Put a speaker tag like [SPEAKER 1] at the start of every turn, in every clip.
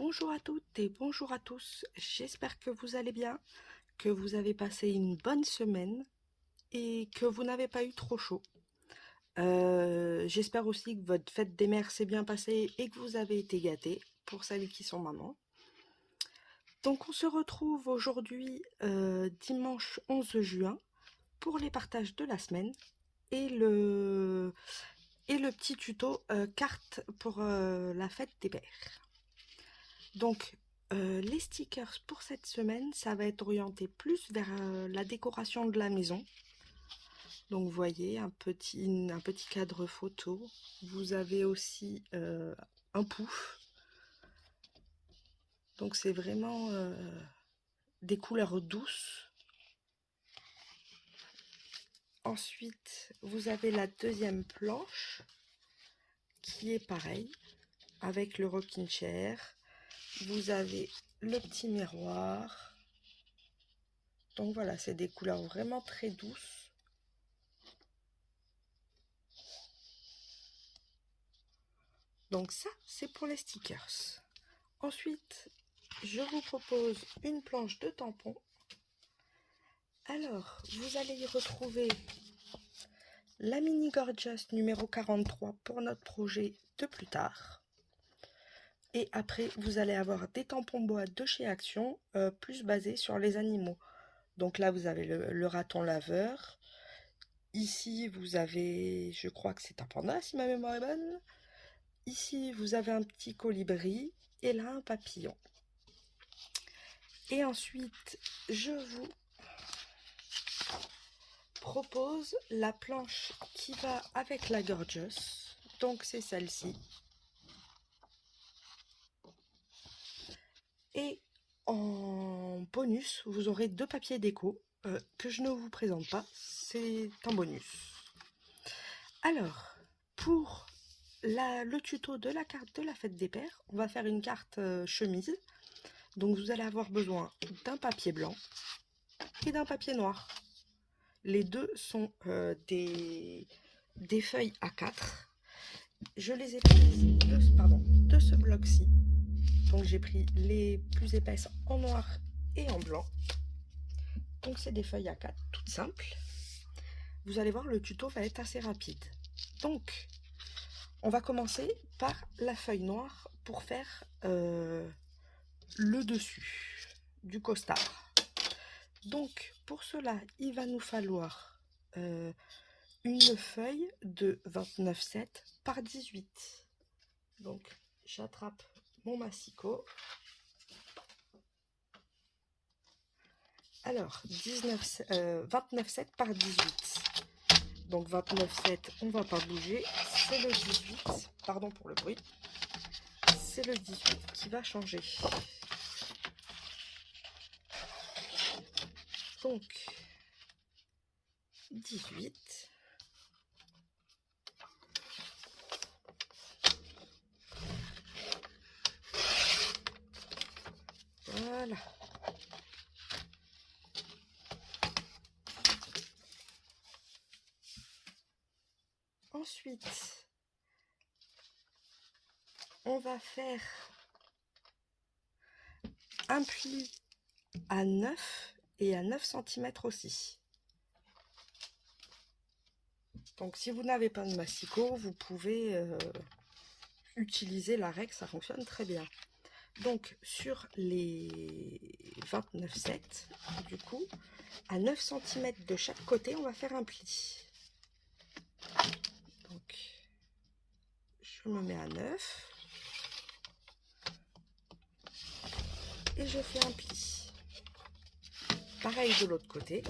[SPEAKER 1] Bonjour à toutes et bonjour à tous, j'espère que vous allez bien, que vous avez passé une bonne semaine et que vous n'avez pas eu trop chaud. J'espère aussi que votre fête des mères s'est bien passée et que vous avez été gâtés, pour celles qui sont mamans. Donc on se retrouve aujourd'hui dimanche 11 juin pour les partages de la semaine et le petit tuto cartes pour la fête des pères. Donc, les stickers pour cette semaine, ça va être orienté plus vers la décoration de la maison. Donc, vous voyez, un petit cadre photo. Vous avez aussi un pouf. Donc, c'est vraiment des couleurs douces. Ensuite, vous avez la deuxième planche qui est pareil, avec le rocking chair. Vous avez le petit miroir. Donc voilà, c'est des couleurs vraiment très douces. Donc ça, c'est pour les stickers. Ensuite, je vous propose une planche de tampons. Alors, vous allez y retrouver la Mini Gorgeous numéro 43 pour notre projet de plus tard. Et après, vous allez avoir des tampons bois de chez Action, plus basés sur les animaux. Donc là, vous avez le raton laveur. Ici, vous avez, je crois que c'est un panda, si ma mémoire est bonne. Ici, vous avez un petit colibri et là, un papillon. Et ensuite, je vous propose la planche qui va avec la Gorgeous. Donc, c'est celle-ci. Et en bonus, vous aurez deux papiers déco que je ne vous présente pas. C'est un bonus. Alors, pour le tuto de la carte de la fête des pères, on va faire une carte chemise. Donc, vous allez avoir besoin d'un papier blanc et d'un papier noir. Les deux sont des feuilles A4. Je les ai prises de ce bloc-ci. Donc j'ai pris les plus épaisses en noir et en blanc. Donc c'est des feuilles A4 toutes simples. Vous allez voir, le tuto va être assez rapide. Donc on va commencer par la feuille noire pour faire le dessus du costard. Donc pour cela, il va nous falloir une feuille de 29,7 par 18. Donc j'attrape mon massicot. Alors 29,7 par 18. Donc 29,7, on va pas bouger. C'est le 18. Pardon pour le bruit. C'est le 18 qui va changer. Donc 18. Voilà. Ensuite, on va faire un pli à 9 et à 9 cm aussi. Donc si vous n'avez pas de massicot, vous pouvez utiliser la règle, ça fonctionne très bien. Donc sur les 29,7, du coup, à 9 cm de chaque côté, on va faire un pli. Donc je me mets à 9 et je fais un pli. Pareil de l'autre côté.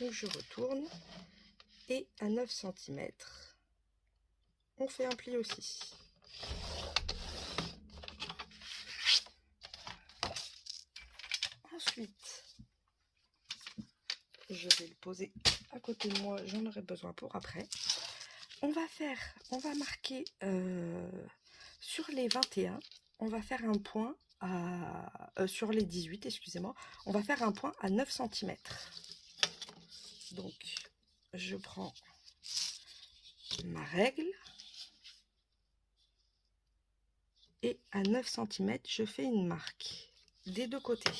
[SPEAKER 1] Donc je retourne et à 9 cm, on fait un pli aussi. Ensuite, je vais le poser à côté de moi, j'en aurai besoin pour après. On va marquer sur les 21, on va faire un point sur les 18, excusez-moi, on va faire un point à 9 cm. Donc, je prends ma règle. et à 9 cm, je fais une marque des deux côtés.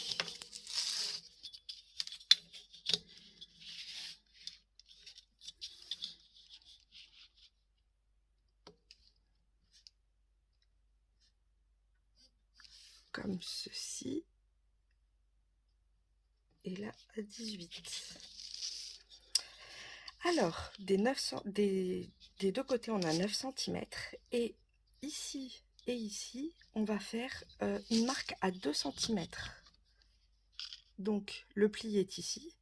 [SPEAKER 1] Comme ceci. Et là, à 18. Alors, des deux côtés, on a 9 cm. Et ici et ici, on va faire une marque à 2 cm. Donc, le pli est ici.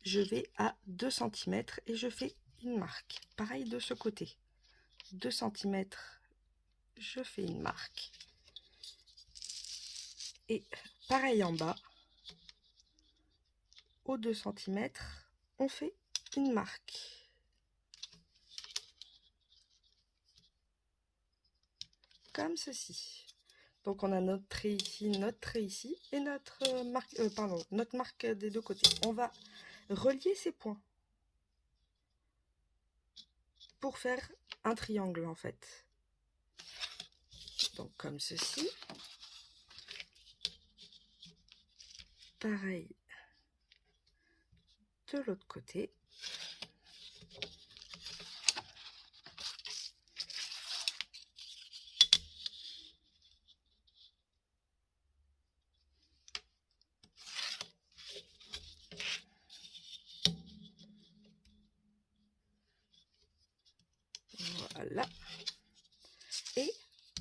[SPEAKER 1] Je vais à 2 cm et je fais une marque. Pareil de ce côté. 2 cm, je fais une marque. Et pareil en bas, aux 2 cm, on fait une marque. Comme ceci. Donc on a notre trait ici et notre marque des deux côtés. On va relier ces points pour faire un triangle en fait. Donc comme ceci. Pareil de l'autre côté. Voilà. Et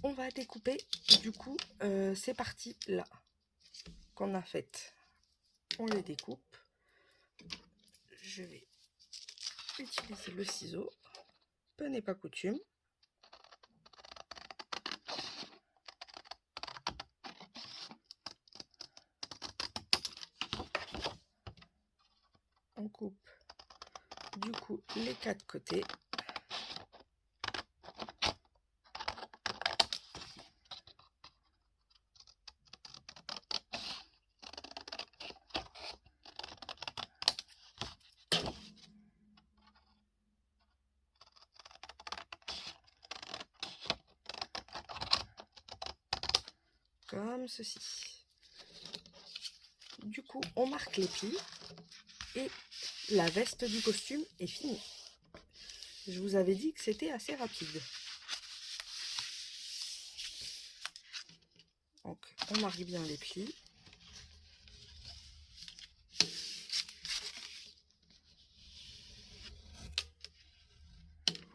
[SPEAKER 1] on va découper du coup ces parties là qu'on a faites. On les découpe. Je vais utiliser le ciseau. Peu n'est pas coutume. On coupe du coup les 4 côtés. Comme ceci. Du coup, on marque les plis et la veste du costume est finie. Je vous avais dit que c'était assez rapide. Donc, on marque bien les plis.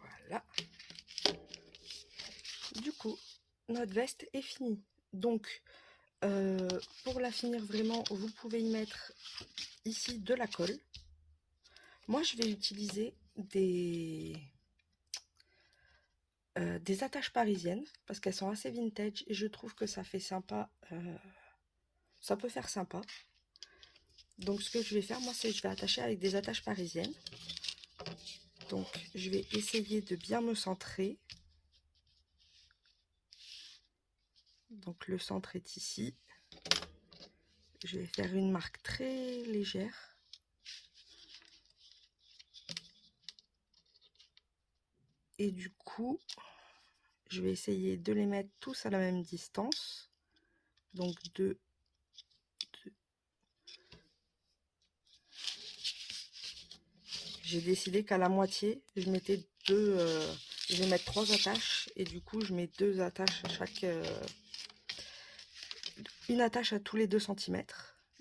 [SPEAKER 1] Voilà. Du coup, notre veste est finie. Donc, pour la finir vraiment, vous pouvez y mettre ici de la colle. Moi, je vais utiliser des attaches parisiennes parce qu'elles sont assez vintage et je trouve que ça fait sympa. Ça peut faire sympa. Donc, ce que je vais faire, moi, c'est je vais attacher avec des attaches parisiennes. Donc, je vais essayer de bien me centrer. Donc, le centre est ici. Je vais faire une marque très légère. Et du coup, je vais essayer de les mettre tous à la même distance. Donc, 2. J'ai décidé qu'à la moitié, je mettais je vais mettre 3 attaches. Et du coup, je mets 2 attaches à chaque... une attache à tous les 2 cm.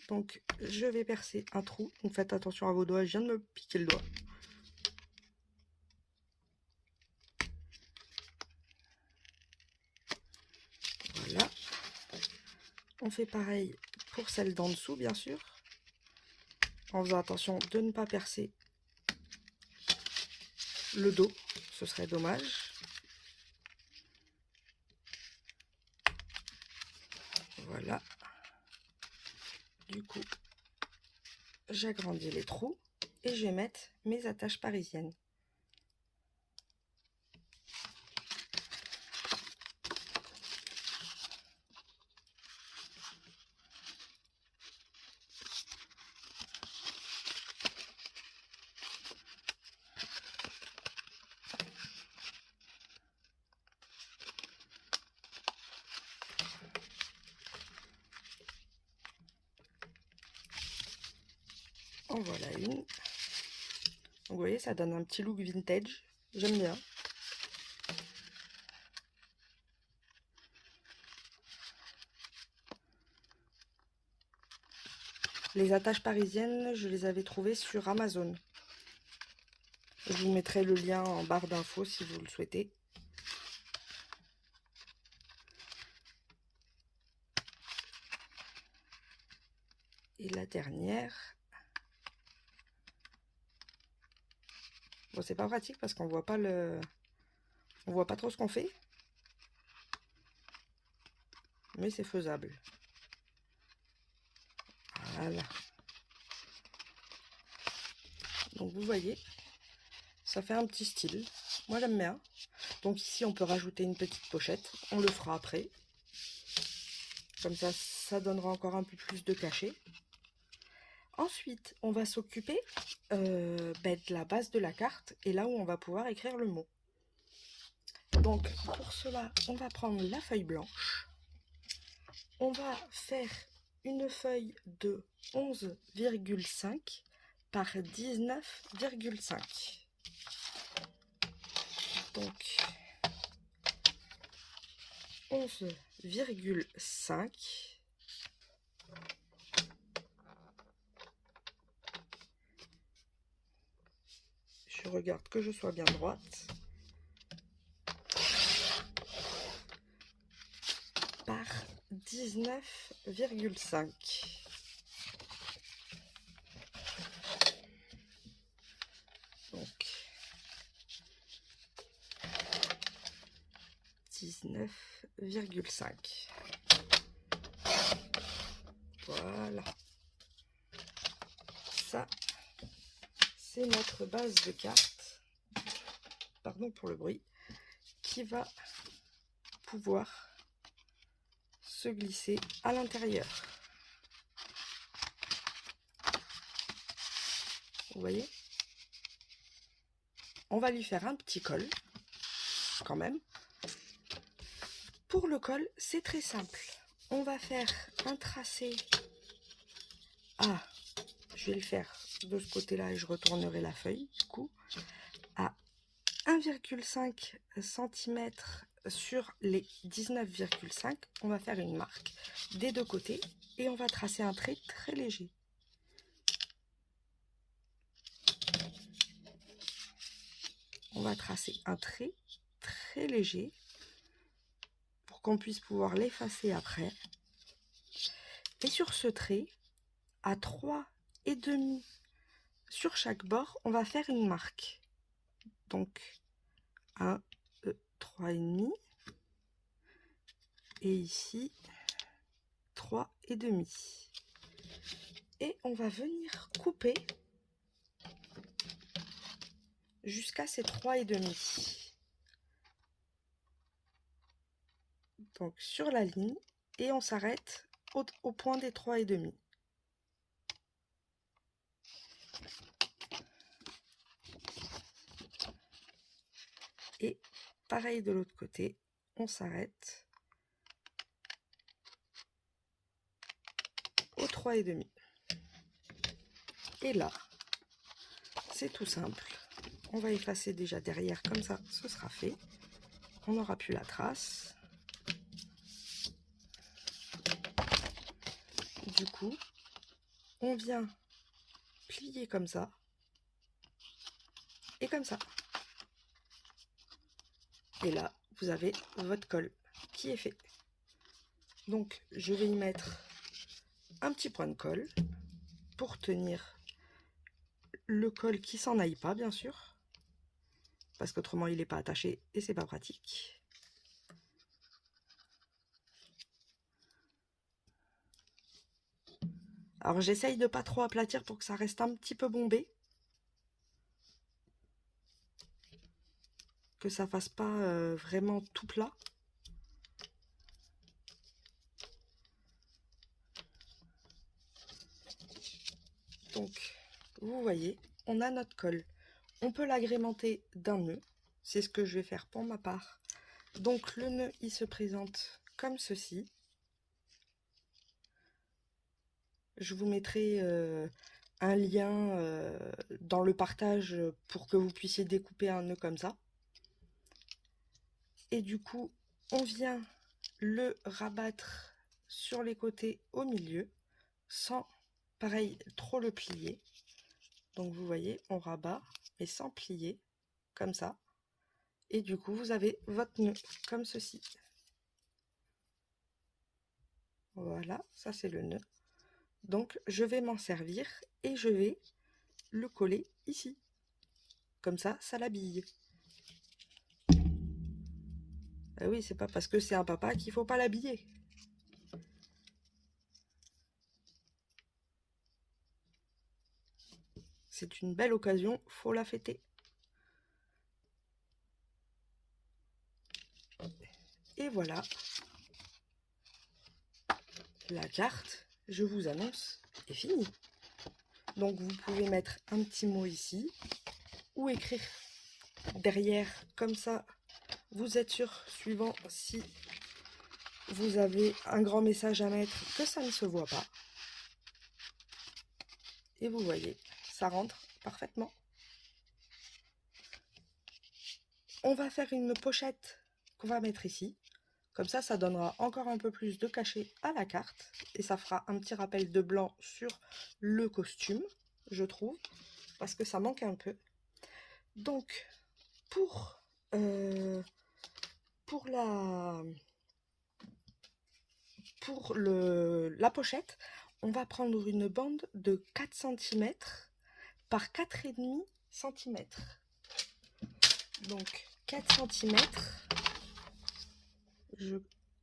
[SPEAKER 1] Donc, je vais percer un trou. Donc, faites attention à vos doigts. Je viens de me piquer le doigt. Voilà. On fait pareil pour celle d'en dessous, bien sûr. En faisant attention de ne pas percer le dos. Ce serait dommage. Voilà. Du coup, j'agrandis les trous et je vais mettre mes attaches parisiennes. En voilà une. Donc vous voyez, ça donne un petit look vintage. J'aime bien. Les attaches parisiennes, je les avais trouvées sur Amazon. Je vous mettrai le lien en barre d'infos si vous le souhaitez. Et la dernière. Bon, c'est pas pratique parce qu'on voit pas on voit pas trop ce qu'on fait. Mais c'est faisable. Voilà. Donc vous voyez, ça fait un petit style. Moi j'aime bien. Donc ici on peut rajouter une petite pochette. On le fera après. Comme ça, ça donnera encore un peu plus de cachet. Ensuite, on va s'occuper de la base de la carte et là où on va pouvoir écrire le mot. Donc pour cela, on va prendre la feuille blanche. On va faire une feuille de 11,5 par 19,5. Donc 11,5. Je regarde que je sois bien droite. Par 19,5. Donc 19,5. Voilà. Ça, c'est notre base de carte. Pardon pour le bruit. Qui va pouvoir se glisser à l'intérieur. Vous voyez? On va lui faire un petit col, quand même. Pour le col, c'est très simple. On va faire un tracé. Ah, je vais le faire de ce côté-là et je retournerai la feuille, du coup, à 1,5 cm sur les 19,5. On va faire une marque des deux côtés et on va tracer un trait très léger. On va tracer un trait très léger pour qu'on puisse pouvoir l'effacer après. Et sur ce trait, à 3,5 sur chaque bord, on va faire une marque. Donc 1, 2, 3,5 et ici 3,5. Et on va venir couper jusqu'à ces 3,5. Donc sur la ligne et on s'arrête au point des 3,5. Et pareil de l'autre côté, on s'arrête au 3,5. Et là, c'est tout simple. On va effacer déjà derrière, comme ça, ce sera fait. On n'aura plus la trace. Du coup, on vient plier comme ça et comme ça. Et là, vous avez votre col qui est fait. Donc, je vais y mettre un petit point de colle pour tenir le col qui s'en aille pas, bien sûr. Parce qu'autrement, il n'est pas attaché et c'est pas pratique. Alors, j'essaye de pas trop aplatir pour que ça reste un petit peu bombé. Que ça fasse pas vraiment tout plat. Donc, vous voyez, on a notre col. On peut l'agrémenter d'un nœud. C'est ce que je vais faire pour ma part. Donc, le nœud, il se présente comme ceci. Je vous mettrai un lien dans le partage pour que vous puissiez découper un nœud comme ça. Et du coup, on vient le rabattre sur les côtés au milieu, sans, pareil, trop le plier. Donc vous voyez, on rabat, mais sans plier, comme ça. Et du coup, vous avez votre nœud, comme ceci. Voilà, ça c'est le nœud. Donc je vais m'en servir et je vais le coller ici. Comme ça, ça l'habille. Ah oui, c'est pas parce que c'est un papa qu'il faut pas l'habiller. C'est une belle occasion, faut la fêter. Et voilà, la carte, je vous annonce, est finie. Donc vous pouvez mettre un petit mot ici, ou écrire derrière, comme ça, vous êtes sûr, suivant si vous avez un grand message à mettre, que ça ne se voit pas. Et vous voyez, ça rentre parfaitement. On va faire une pochette qu'on va mettre ici. Comme ça, ça donnera encore un peu plus de cachet à la carte. Et ça fera un petit rappel de blanc sur le costume, je trouve. Parce que ça manque un peu. Donc, pour la pochette, on va prendre une bande de 4 cm par 4,5 cm. Donc 4 cm,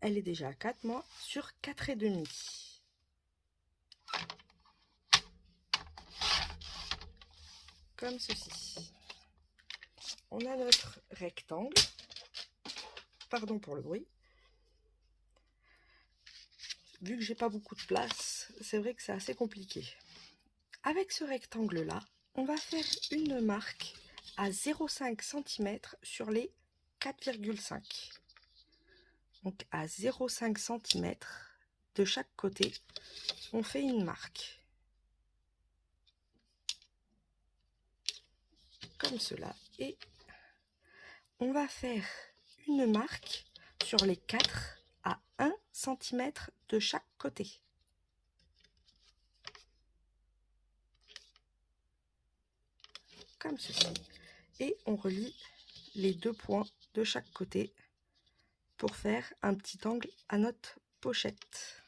[SPEAKER 1] elle est déjà à 4 mois, sur 4,5. Comme ceci. On a notre rectangle. Pardon pour le bruit. Vu que j'ai pas beaucoup de place, c'est vrai que c'est assez compliqué. Avec ce rectangle-là, on va faire une marque à 0,5 cm sur les 4,5. Donc à 0,5 cm de chaque côté, on fait une marque. Comme cela. Et on va faire une marque sur les 4 à 1 cm de chaque côté. Comme ceci. Et on relie les deux points de chaque côté pour faire un petit angle à notre pochette.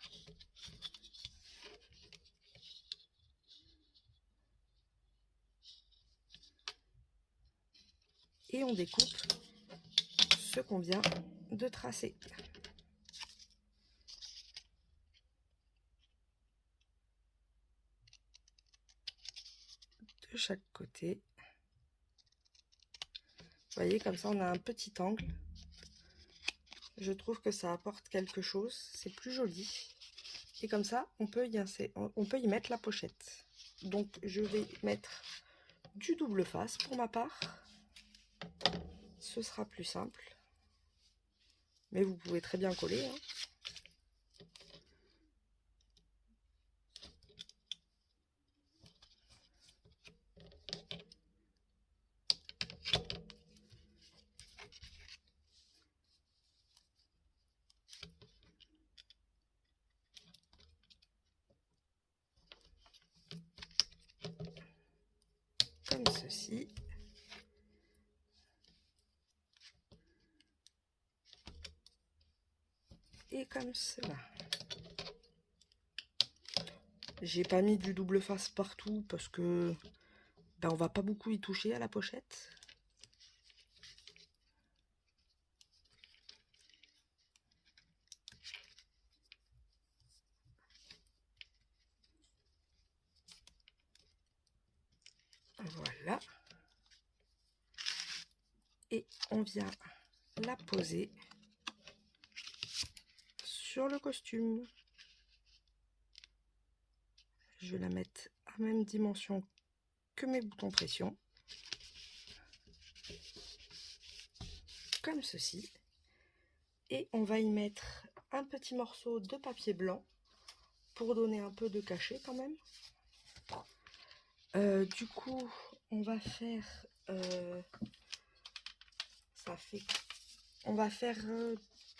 [SPEAKER 1] Et on découpe ce qu'on vient de tracer. De chaque côté. Vous voyez, comme ça on a un petit angle. Je trouve que ça apporte quelque chose, c'est plus joli. Et comme ça, on peut y mettre la pochette. Donc je vais mettre du double face pour ma part. Ce sera plus simple. Mais vous pouvez très bien coller, hein. Comme ceci. Et comme cela. J'ai pas mis du double face partout parce que on va pas beaucoup y toucher à la pochette. Voilà. Et on vient la poser sur le costume. Je vais la mettre à la même dimension que mes boutons pression. Comme ceci. Et on va y mettre un petit morceau de papier blanc pour donner un peu de cachet quand même. Du coup, on va faire on va faire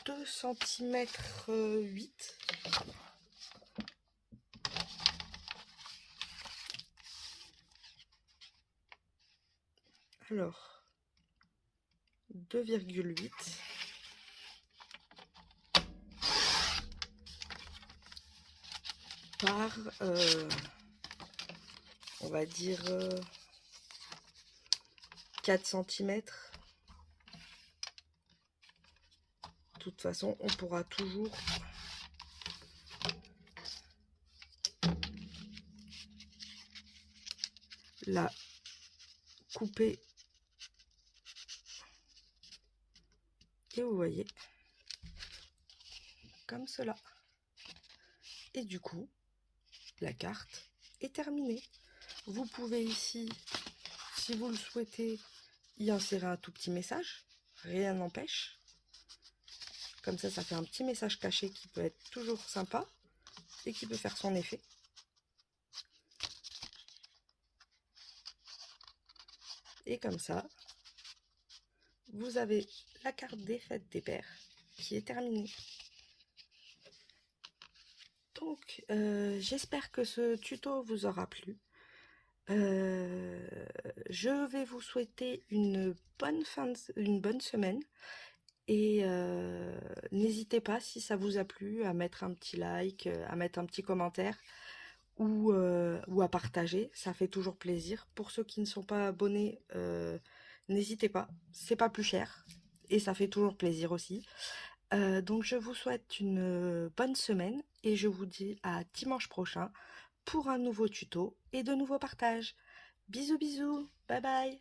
[SPEAKER 1] 2 cm 8. Alors 2,8 par on va dire 4 cm. De toute façon, on pourra toujours la couper. Et vous voyez, comme cela. Et du coup, la carte est terminée. Vous pouvez ici, si vous le souhaitez, y insérer un tout petit message. Rien n'empêche. Comme ça fait un petit message caché qui peut être toujours sympa et qui peut faire son effet. Et comme ça, vous avez la carte des fêtes des pères qui est terminée. Donc, j'espère que ce tuto vous aura plu. Je vais vous souhaiter une bonne semaine. Et n'hésitez pas, si ça vous a plu, à mettre un petit like, à mettre un petit commentaire ou à partager. Ça fait toujours plaisir. Pour ceux qui ne sont pas abonnés, n'hésitez pas. C'est pas plus cher et ça fait toujours plaisir aussi. Donc je vous souhaite une bonne semaine et je vous dis à dimanche prochain pour un nouveau tuto et de nouveaux partages. Bisous bisous, bye bye.